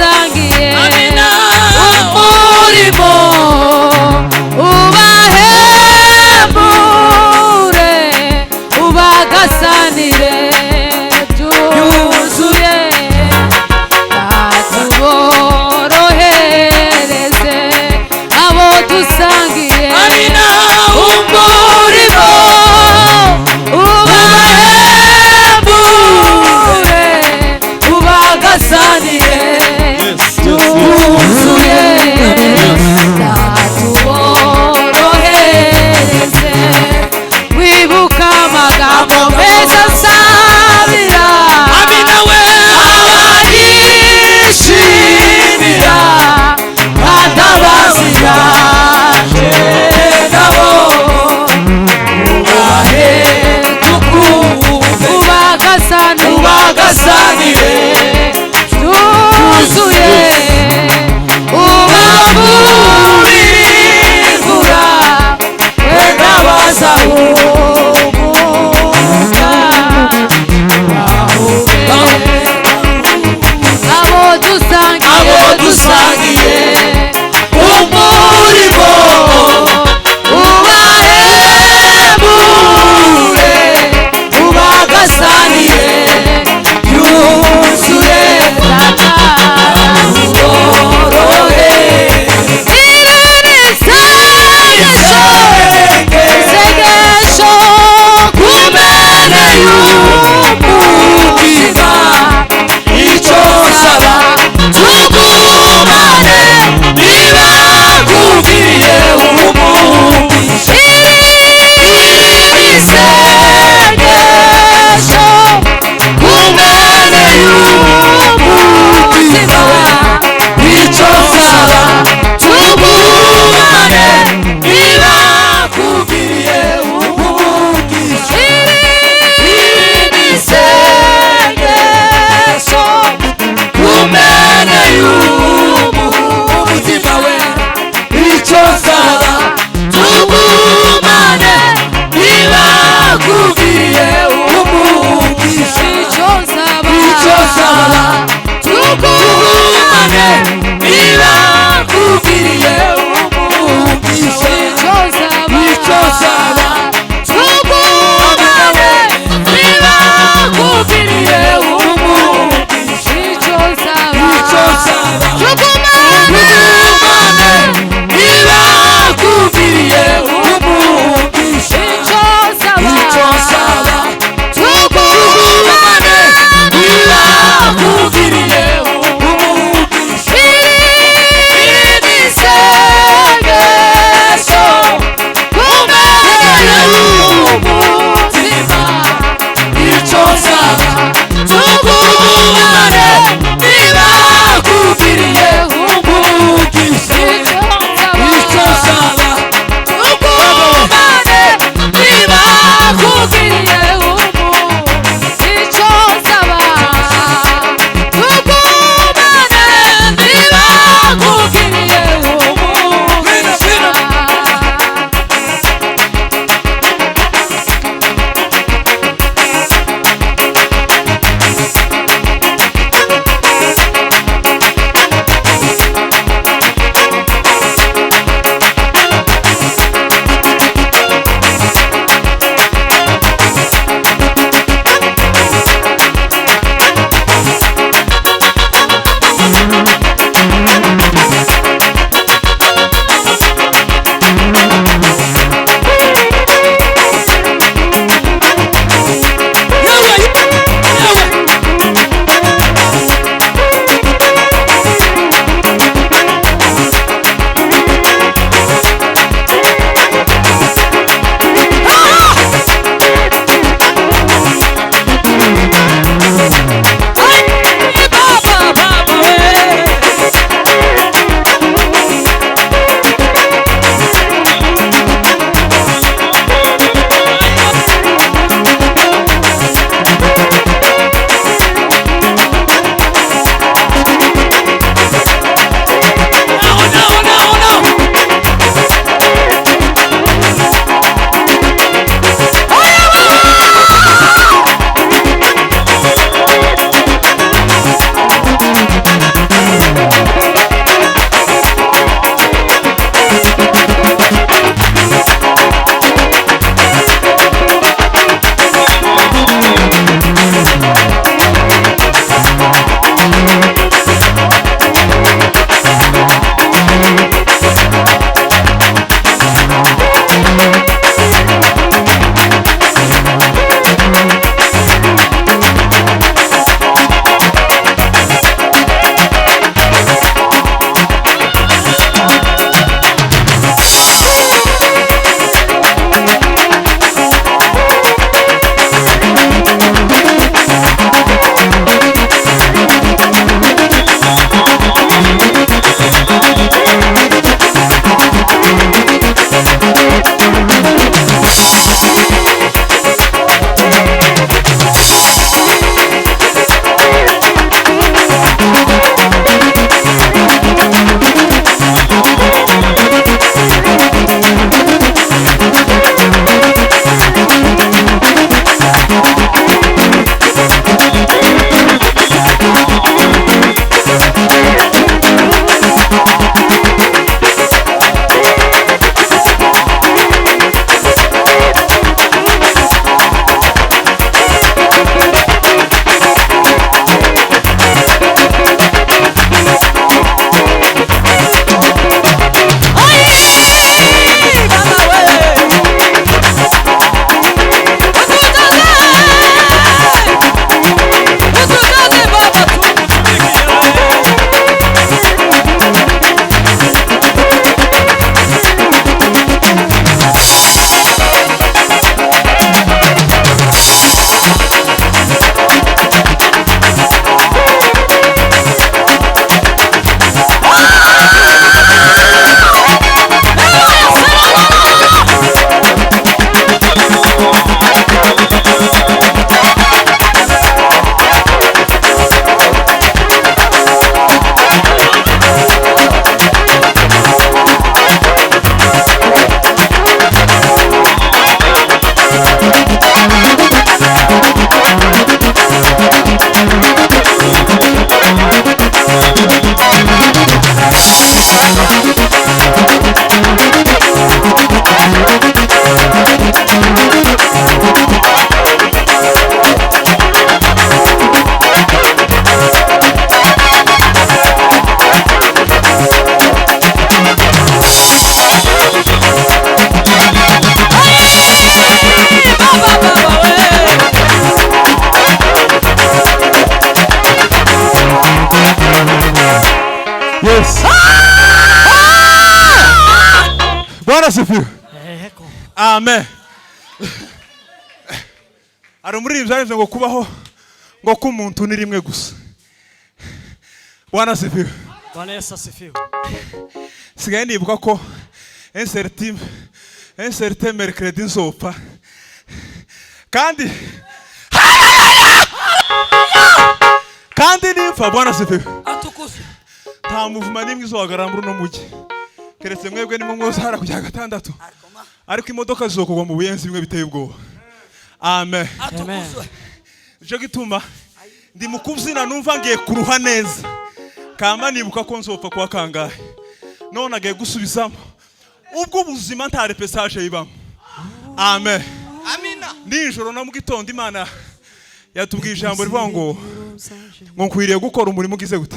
dusangiye umurimo ubahembure ubagasanire byuzuye natuborohereze abo dusangiye umurimo ubahembure ubagasanire byuzuye natuborohereze wibuka amagambo meza nsabira abayishimira batabazira nabo ubahe ubagasanire byuzuye ubavura wenda bazahumuka abo dusangiye umurimo ubahembure ubagasanire byuzuye natuborohe isengesho kumene y'umutima icyo nsaba tugumane niba kubwiye umugisha isengesho kumene y'umutima icyo nsaba tugumane niba kubwiye umugisha isengesho kumene y'umutima we icyo nsaba tugumane niba kubwiye umugisha icyo nsaba tugumane niba kubwiye umugisha icyo nsaba tugumane niba kubwiye umugisha icyo nsaba tugumane niba kubwiye umugisha icyo nsaba tugumane niba kubwiye umugisha isengesho kumene y'umutima icyo nsaba tugumane niba kubwiye umugisha icyo nsaba tugumane niba kubwiye umugisha icyo nsaba tugumane niba kubwiye umugisha asifiwe. Amen. Ari umuririmbyi yavuze ngo kubaho ngo k'umuntu ni rimwe gusa. Bwana asifiwe. Bwana Yesu asifiwe. Sigaye nibuka ko un certain mercredi nzopfa kandi nimfa. Bwana asifiwe. Atukuzwe. Nta muvuma nimwe izohagarara muri uno mujyi keretse mwebwe nimwe mwozahara kujya gatandatu, ariko imodoka zizokugwa mu buyenzi bimwe biteye ubwoba. Amen. Atukuzwe. Nico gituma ndi mu kubyina numva ngiye kuruha neza, kama nibuka ko nzopfa kwa kangahe none agiye gusubizamo ubwo ubuzima nta repesage yibamo. Amen. Amina. Nijoro na mu gitondo Imana yatubwiye ijambo rivuga ngo nkwiriye gukora umurimo ugize gute.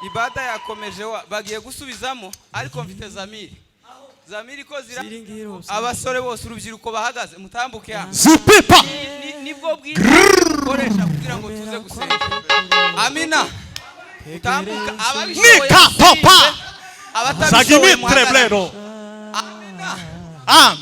Ibada yakomeje bagiye gusubizamo ariko mfite Zamiri ko zira abasore bose urubyiruko bahagaze mutambuke hano. Zipipa. Nibwo bwikoresha kugira ngo tuze gusenga. Amina. Tambuka ababishoboye. Nika papa. Abatabishoboye treblero. Amina. Amen.